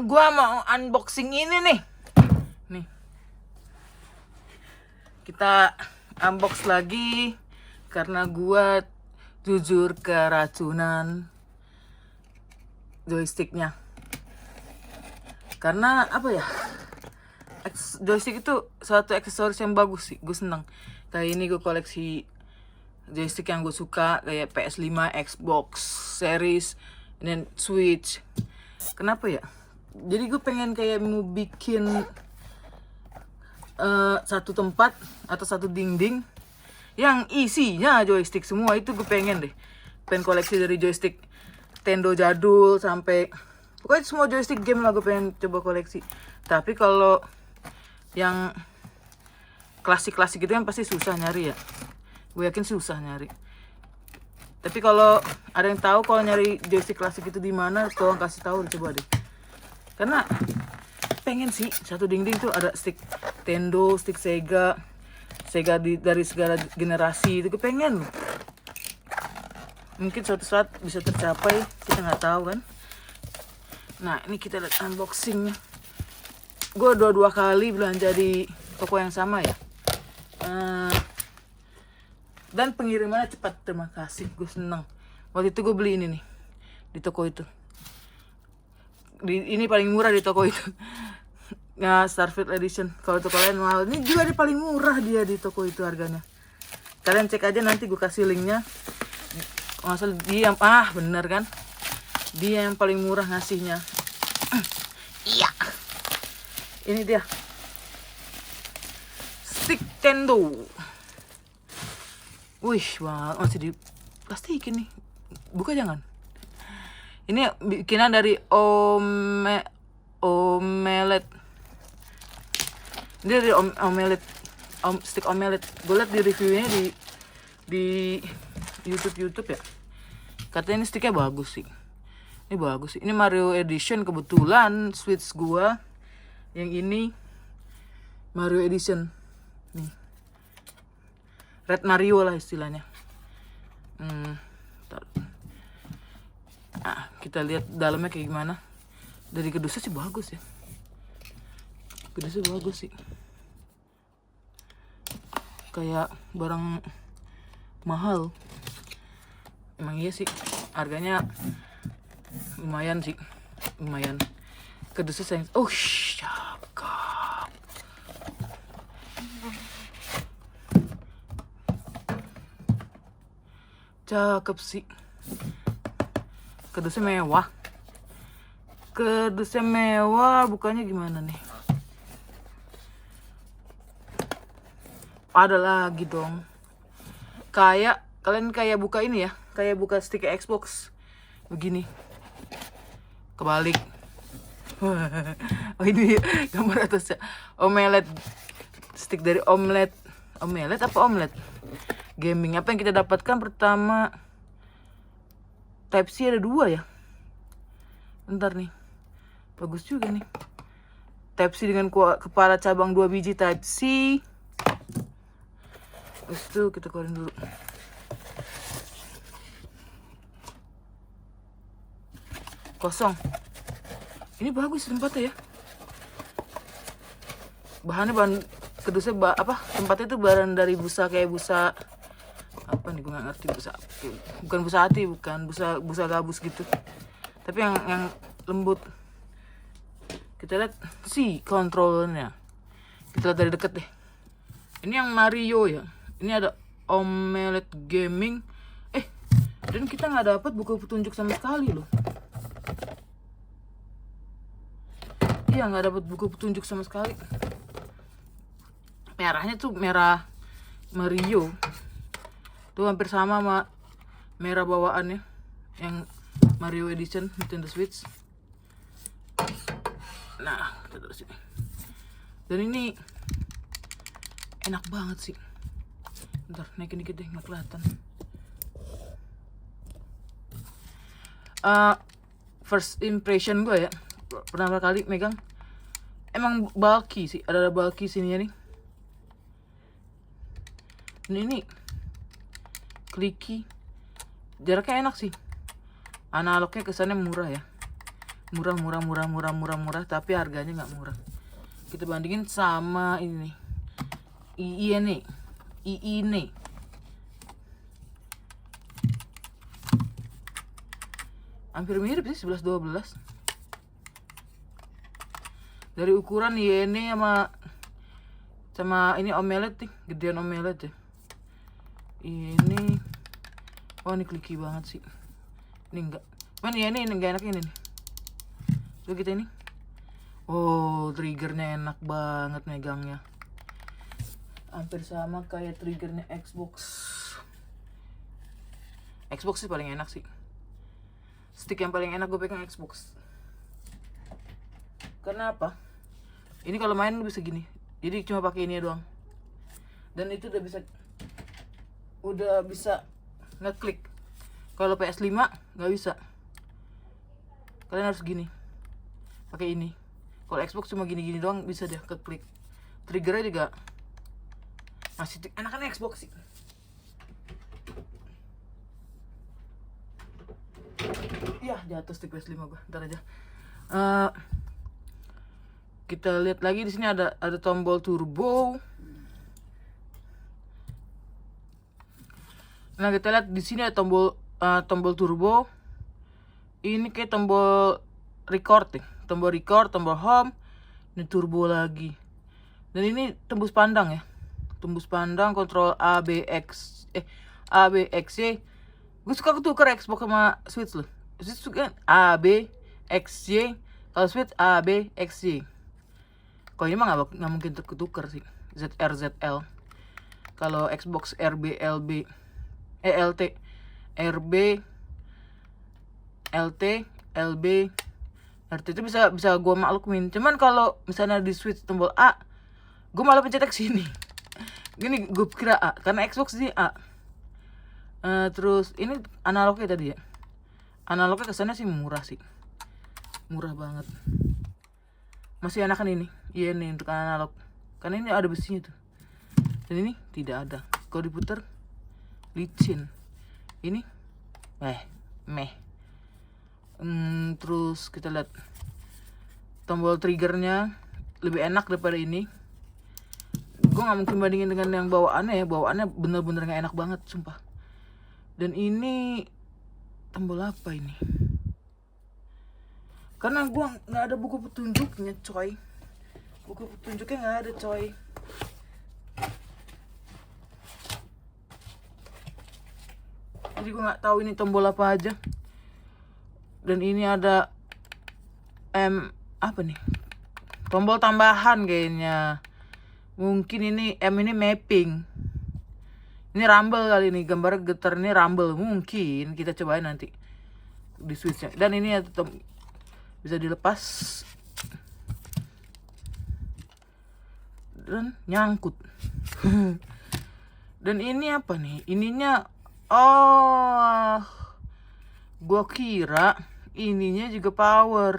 Gua mau unboxing ini nih. Nih, kita unbox lagi karena gua jujur keracunan joysticknya. Karena apa ya? Joystick itu suatu aksesoris yang bagus sih, gue seneng. Kayak ini gue koleksi joystick yang gue suka, kayak PS5, Xbox Series, dan Switch. Kenapa ya? Jadi gue pengen kayak mau bikin satu tempat atau satu dinding yang isinya joystick semua. Itu gue pengen deh. Pengen koleksi dari joystick Nintendo jadul sampai pokoknya semua joystick game lah gue pengen coba koleksi. Tapi kalau yang klasik-klasik itu kan pasti susah nyari ya. Gue yakin susah nyari. Tapi kalau ada yang tahu kalau nyari joystick klasik itu di mana, tolong kasih tahu coba deh. Karena pengen sih satu dinding tuh ada stick Nintendo, stick Sega dari segala generasi itu gue pengen. Mungkin suatu saat bisa tercapai, kita nggak tahu kan. Nah ini kita lihat unboxingnya. Gue dua kali belanja di toko yang sama ya. Dan pengirimannya cepat, terima kasih, gue seneng. Waktu itu gue beli ini nih di toko itu. Ini paling murah di toko itu. Ya, Starfield Edition. Kalau toko lain mahal. Ini juga di paling murah dia di toko itu harganya. Kalian cek aja, nanti gue kasih linknya. Masalah dia bener kan? Dia yang paling murah ngasihnya. Iya. Ini dia. Stick Nintendo. Wih, wah, masih di plastik ini. Buka jangan. Ini bikinan dari Omelet. Ini dari Omelet. Stick Omelet. Gue liat di reviewnya di YouTube ya. Katanya ini sticknya bagus sih. Ini bagus sih. Ini Mario Edition, kebetulan Switch gua yang ini Mario Edition. Nih. Red Mario lah istilahnya. Nah, kita lihat dalamnya kayak gimana. Dari kedusnya sih bagus ya. Kedusnya bagus sih. Kayak barang mahal. Emang iya sih. Harganya lumayan sih. Lumayan. Kedusnya sayang. Oh, cakep. Cakep sih. Kedusnya mewah. Kedusnya mewah, bukannya gimana nih? Ada lagi dong. Kayak kalian kayak buka ini ya, kayak buka stick Xbox begini. Kebalik. Oh ini gambar atasnya. Omelet. Stick dari Omelet. Omelet apa Omelet? Gaming. Apa yang kita dapatkan pertama? Type C ada 2 ya. Bentar nih. Bagus juga nih. Type C dengan kepala cabang 2 biji Type C. Terus itu kita keluarin dulu. Kosong. Ini bagus tempatnya ya. Bahan kedusnya tempatnya itu bahan dari busa, kayak busa apa nih, gue nggak ngerti. Bukan busa hati, bukan busa gabus gitu, tapi yang lembut. Kita lihat sih kontrolnya. Kita lihat dari deket deh. Ini yang Mario ya. Ini ada Omelet Gaming. Dan kita nggak dapat buku petunjuk sama sekali loh. Iya, nggak dapat buku petunjuk sama sekali. Merahnya tuh merah Mario. Tuh hampir sama sama merah bawaannya yang Mario Edition Nintendo Switch. Nah, kita taruh sini. Dan ini enak banget sih. Bentar, naikin dikit deh, nggak kelihatan. First impression gue ya, pertama kali megang, emang bulky sih, ada bulky sininya nih. Ini clicky, jaraknya enak sih. Analognya kesannya murah ya. murah, tapi harganya nggak murah. Kita bandingin sama ini nih, II nih. Hampir mirip sih, 11-12. Dari ukuran ini sama ini omelet nih, gedean omelet ya. Ini ini kliki banget sih. Ini enggak. Cuman ya ini enggak enak ini nih. Coba kita ini. Triggernya enak banget megangnya. Hampir sama kayak triggernya Xbox. Xbox sih paling enak sih. Stick yang paling enak gue pegang Xbox. Karena apa? Ini kalau main bisa gini. Jadi cuma pakai ini doang. Dan itu udah bisa ngeklik. Kalau PS5 nggak bisa. Kalian harus gini. Pakai ini. Kalau Xbox cuma gini-gini doang bisa deh keklik. Triggernya juga masih enakan Xbox sih. Ya, jatuh stick PS5 gua. Ntar aja. Kita lihat lagi di sini ada tombol turbo. Nah, kita lihat di sini ada tombol turbo. Ini kayak tombol record nih. Tombol record, tombol home. Ini turbo lagi. Dan ini tembus pandang ya. Tembus pandang, kontrol A, B, X, Y. Gue suka ketukar Xbox sama Switch loh. Switch suka A, B, X, Y. Kalau Switch A, B, X, Y. Kalau ini mah nggak mungkin ketukar sih. ZR, ZL. Kalau Xbox RB, LB, LT, RB, LT, LB, RT itu bisa gue maklumin. Cuman kalau misalnya di Switch tombol A, gue malah pencet ke sini. Gini gue kira A, karena Xbox sih A. Terus ini analognya tadi ya. Analognya kesannya sih murah sih. Murah banget. Masih enakan ini. Iya nih untuk analog. Karena ini ada besinya tuh. Dan ini tidak ada. Kalau diputar licin. Ini meh. Terus kita lihat tombol triggernya lebih enak daripada ini. Gue gak mungkin bandingin dengan yang bawaannya ya. Bawaannya bener-bener gak enak banget, sumpah. Dan ini tombol apa ini? Karena gue gak ada buku petunjuknya, coy. Buku petunjuknya gak ada, coy. Jadi gue gak tahu ini tombol apa aja. Dan ini ada apa nih? Tombol tambahan kayaknya. Mungkin ini ini mapping. Ini rumble kali ini, gambar getar ini rumble. Mungkin kita cobain nanti di switchnya. Dan ini bisa dilepas dan nyangkut. Dan ini apa nih? Ininya gua kira ininya juga power.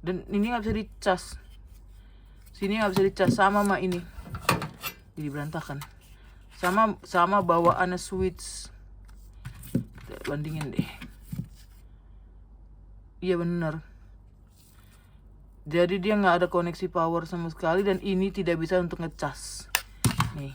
Dan ini nggak bisa dicas. Sini nggak bisa dicas sama ini. Jadi berantakan. Sama bawaannya Switch. Kita bandingin deh. Iya bener. Jadi dia nggak ada koneksi power sama sekali dan ini tidak bisa untuk ngecas. Nih.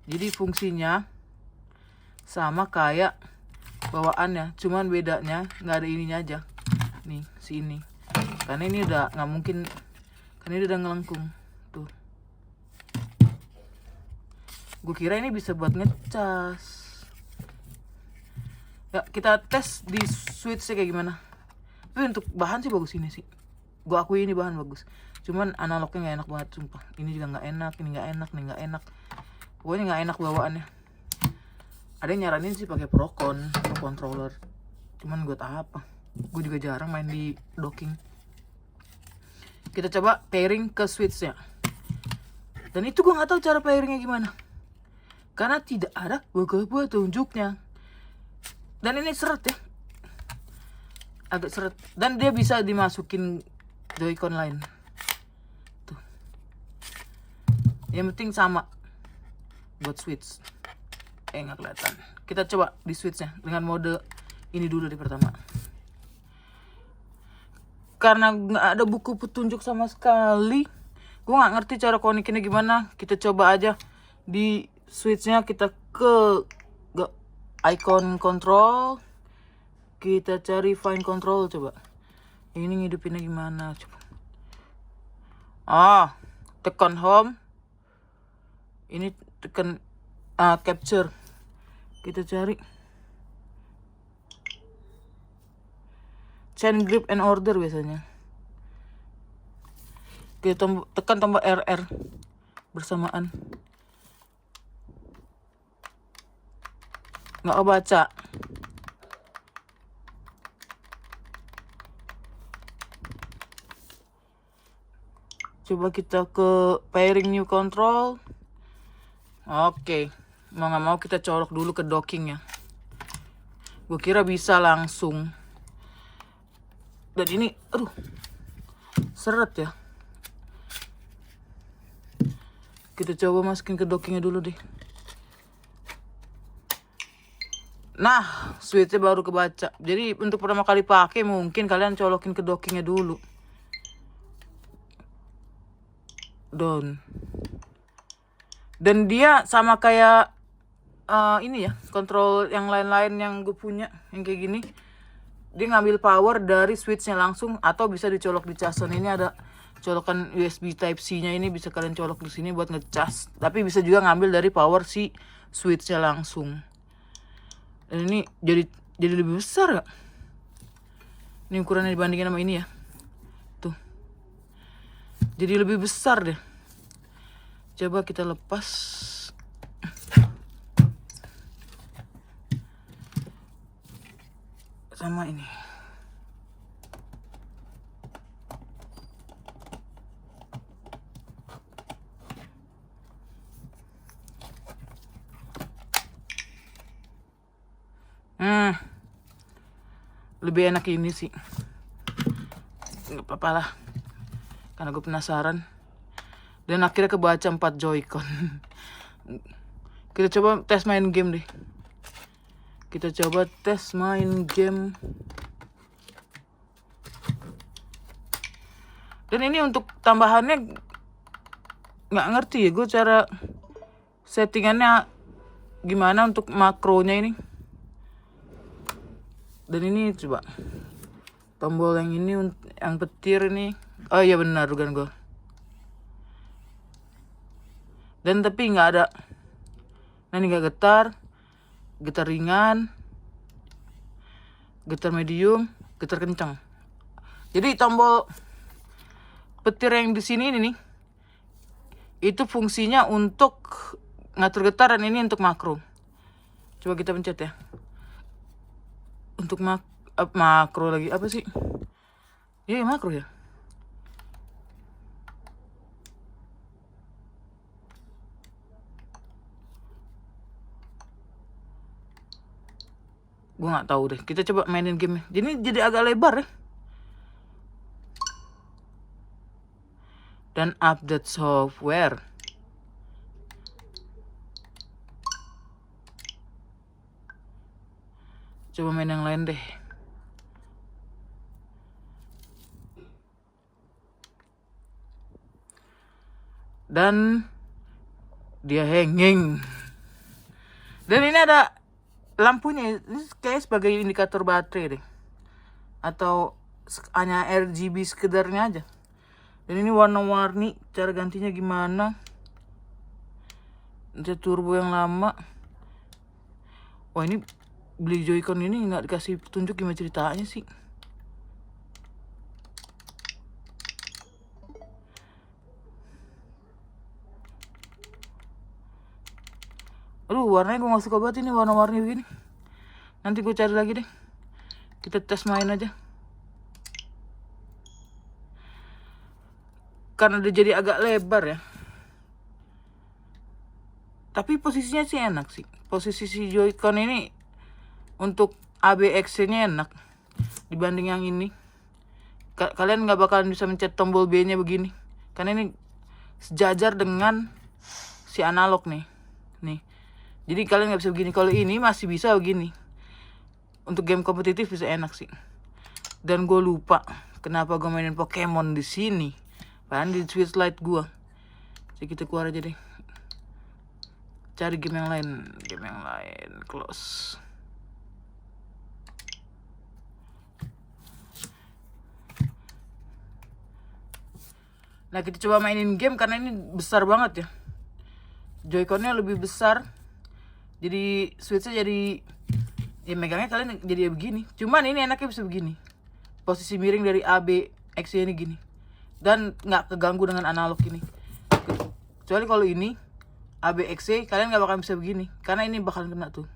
Jadi fungsinya sama kayak bawaannya, cuman bedanya nggak ada ininya aja. Nih, sini. Karena ini udah nggak mungkin, karena ini udah ngelengkung. Tuh. Gue kira ini bisa buat ngecas. Ya, kita tes di Switch-nya kayak gimana. Tapi untuk bahan sih bagus ini sih. Gue akui ini bahan bagus. Cuman analognya nggak enak banget, sumpah. Ini juga nggak enak, ini nggak enak, ini nggak enak. Pokoknya nggak enak bawaannya. Ada yang nyaranin sih pakai Pro controller. Cuman gue tak apa. Gue juga jarang main di docking. Kita coba pairing ke Switch-nya. Dan itu gue nggak tahu cara pairingnya gimana. Karena tidak ada buku petunjuknya. Dan ini seret ya. Agak seret. Dan dia bisa dimasukin Joy-Con lain. Tuh. Yang penting sama buat Switch. Nggak kelihatan. Kita coba di switchnya dengan mode ini dulu di pertama. Karena nggak ada buku petunjuk sama sekali, gue nggak ngerti cara konekinnya gimana. Kita coba aja di switchnya, kita ke icon control, kita cari find control. Coba ini ngidupinnya gimana, coba. Tekan home, ini tekan capture, kita cari chain grip and order biasanya. Kita tekan tombol RR bersamaan. Nggak kebaca. Coba kita ke pairing new control. Oke, mau nggak mau kita colok dulu ke docking ya. Gue kira bisa langsung. Dan ini, seret ya. Kita coba masukin ke dockingnya dulu deh. Nah, switchnya baru kebaca. Jadi untuk pertama kali pakai mungkin kalian colokin ke dockingnya dulu. Dan dia sama kayak ini ya, kontrol yang lain-lain yang gue punya, yang kayak gini. Dia ngambil power dari switchnya langsung, atau bisa dicolok di casan. Ini ada colokan USB Type C-nya, ini bisa kalian colok di sini buat ngecas. Tapi bisa juga ngambil dari power si switchnya langsung. Dan ini jadi lebih besar ya. Ini ukurannya dibandingin sama ini ya. Tuh. Jadi lebih besar deh. Coba kita lepas. Sama ini. Lebih enak ini sih. Nggak apa-apa lah, karena gue penasaran. Dan akhirnya kebaca 4 Joy-Con. Kita coba tes main game deh. Kita coba tes main game. Dan ini untuk tambahannya nggak ngerti ya gue cara settingannya gimana untuk makronya ini. Dan ini coba tombol yang ini, yang petir ini. Oh iya benar dugaan gue. Dan tapi nggak ada. Nah ini nggak getar. Getar ringan, getar medium, getar kencang. Jadi tombol petir yang di sini ini nih, itu fungsinya untuk ngatur getar, dan ini untuk makro. Coba kita pencet ya. Untuk makro lagi apa sih? Iya makro ya. Gue nggak tahu deh. Kita coba mainin game. Jadi agak lebar ya. Dan update software. Coba main yang lain deh. Dan dia hanging. Dan ini ada lampunya, ini kayak sebagai indikator baterai deh, atau hanya RGB sekedarnya aja. Dan ini warna-warni, cara gantinya gimana. Ini turbo yang lama. Wah ini beli Joy-Con ini nggak dikasih petunjuk gimana ceritanya sih. Warnanya gue gak suka banget ini, warna-warni begini. Nanti gue cari lagi deh. Kita tes main aja. Karena udah jadi agak lebar ya. Tapi posisinya sih enak sih. Posisi si Joy-Con ini untuk ABX-nya enak dibanding yang ini. Kalian gak bakalan bisa mencet tombol B-nya begini, karena ini sejajar dengan si analog nih. Nih. Jadi kalian nggak bisa begini. Kalau ini masih bisa begini. Untuk game kompetitif bisa enak sih. Dan gue lupa kenapa gue mainin Pokemon di sini. Padahal di Switch Lite gue. Jadi kita keluar aja deh. Cari game yang lain. Close. Nah kita coba mainin game karena ini besar banget ya. Joy-Connya lebih besar. Jadi Switch-nya jadi ya megangnya kalian jadi ya begini. Cuman ini enaknya bisa begini. Posisi miring dari A, B, X ini gini. Dan nggak keganggu dengan analog ini. Kecuali kalau ini A, B, X, Y kalian nggak bakal bisa begini. Karena ini bakal kena tuh.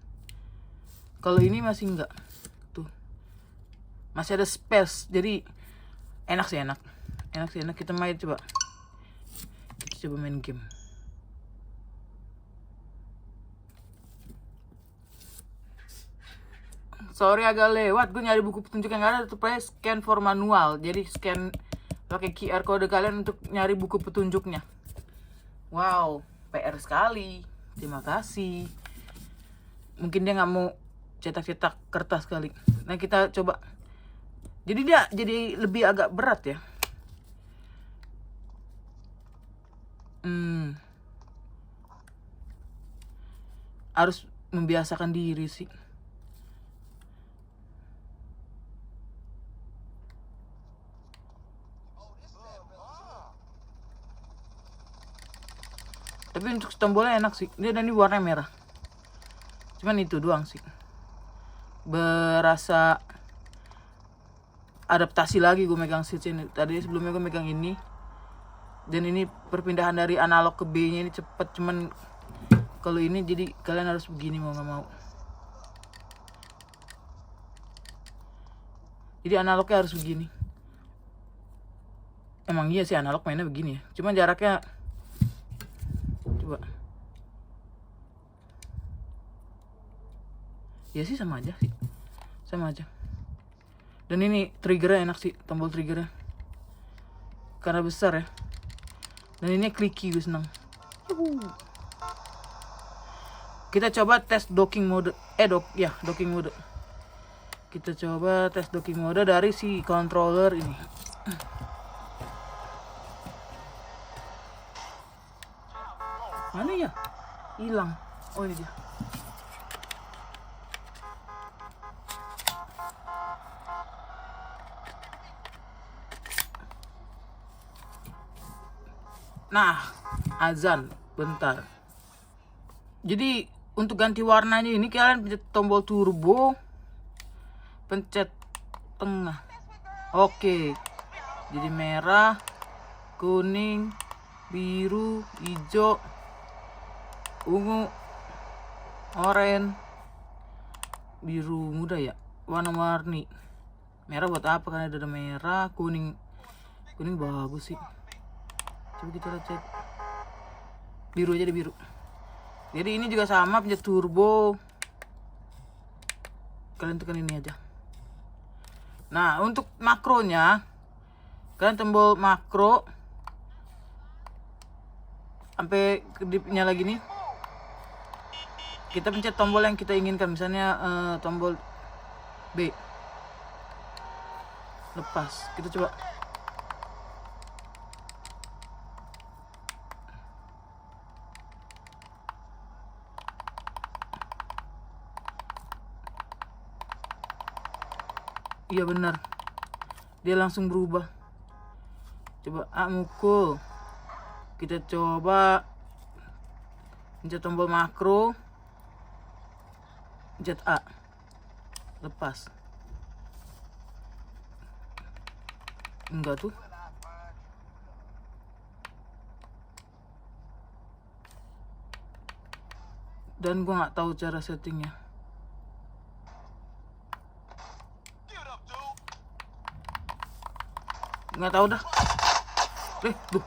Kalau ini masih nggak. Tuh. Masih ada space. Jadi enak sih enak. Kita main coba. Kita coba main game. Sorry agak lewat, gue nyari buku petunjuk yang ada tuh play scan for manual. Jadi scan pakai QR code kalian untuk nyari buku petunjuknya. Wow, PR sekali. Terima kasih. Mungkin dia nggak mau cetak-cetak kertas kali. Nah kita coba. Jadi dia jadi lebih agak berat ya. Harus membiasakan diri sih. Tapi untuk tombolnya enak sih. Dia dan ini warna merah. Cuman itu doang sih. Berasa adaptasi lagi gue megang switch ini. Tadi sebelumnya gue megang ini. Dan ini perpindahan dari analog ke B-nya ini cepet. Cuman kalau ini jadi kalian harus begini mau nggak mau. Jadi analognya harus begini. Emang iya sih analog mainnya begini ya. Cuman jaraknya coba. Ya sih sama aja sih. Sama aja. Dan ini triggernya enak sih, tombol triggernya. Karena besar ya. Dan ini clicky, gue seneng. Kita coba tes docking mode. Docking mode. Kita coba tes docking mode dari si controller ini. Mana ya? Hilang. Oh ini dia. Nah, azan. Bentar. Jadi untuk ganti warnanya ini kalian pencet tombol turbo, pencet tengah. Oke. Jadi merah, kuning, biru, hijau, ungu, oranye, biru muda ya, warna-warni. Merah buat apa? Karena ada merah, kuning bagus sih. Coba kita cek. Biru aja deh, biru. Jadi ini juga sama, pencet turbo. Kalian tekan ini aja. Nah untuk makronya, kalian tombol makro sampai kedipnya lagi nih. Kita pencet tombol yang kita inginkan, misalnya tombol B. Lepas. Kita coba. Iya benar. Dia langsung berubah. Coba mukul. Kita coba pencet tombol makro. Pencet A. Lepas. Enggak tuh. Dan gua nggak tahu cara settingnya. Nggak tahu dah. Tuh.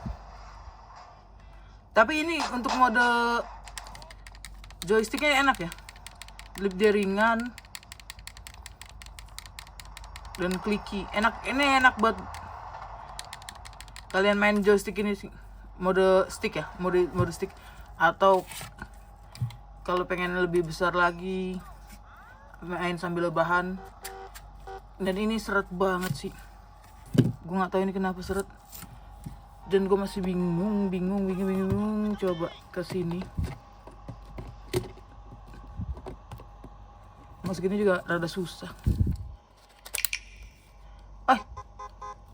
Tapi ini untuk mode joysticknya enak ya. Grip dia ringan dan clicky. Ini enak buat kalian main joystick ini sih. Mode stick ya, mode stick. Atau kalau pengen lebih besar lagi main sambil rebahan. Dan ini seret banget sih, gue nggak tahu ini kenapa seret, dan gue masih bingung. Coba ke sini masuk ini juga rada susah.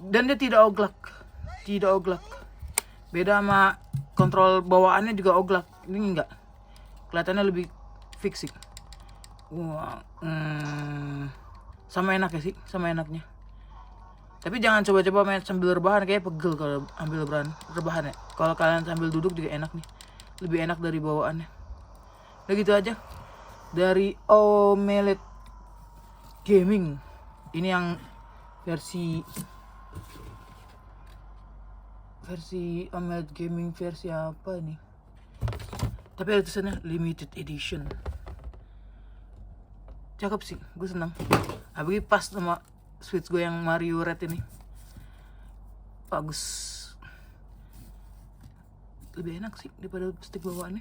Dan dia tidak oglak. Beda sama kontrol bawaannya juga oglak. Ini enggak. Kelihatannya lebih fix sih. Wah, sama enak ya sih, sama enaknya. Tapi jangan coba-coba main sambil rebahan, kayak pegel kalau ambil rebahan ya. Kalau kalian sambil duduk juga enak nih. Lebih enak dari bawaannya. Udah gitu aja. Dari Omelet Gaming. Ini yang versi Omelet Gaming versi apa nih? Tapi ada tulisannya limited edition. Cakep sih, gue senang. Apalagi pas sama Switch gue yang Mario Red ini. Bagus. Lebih enak sih daripada stick bawaannya.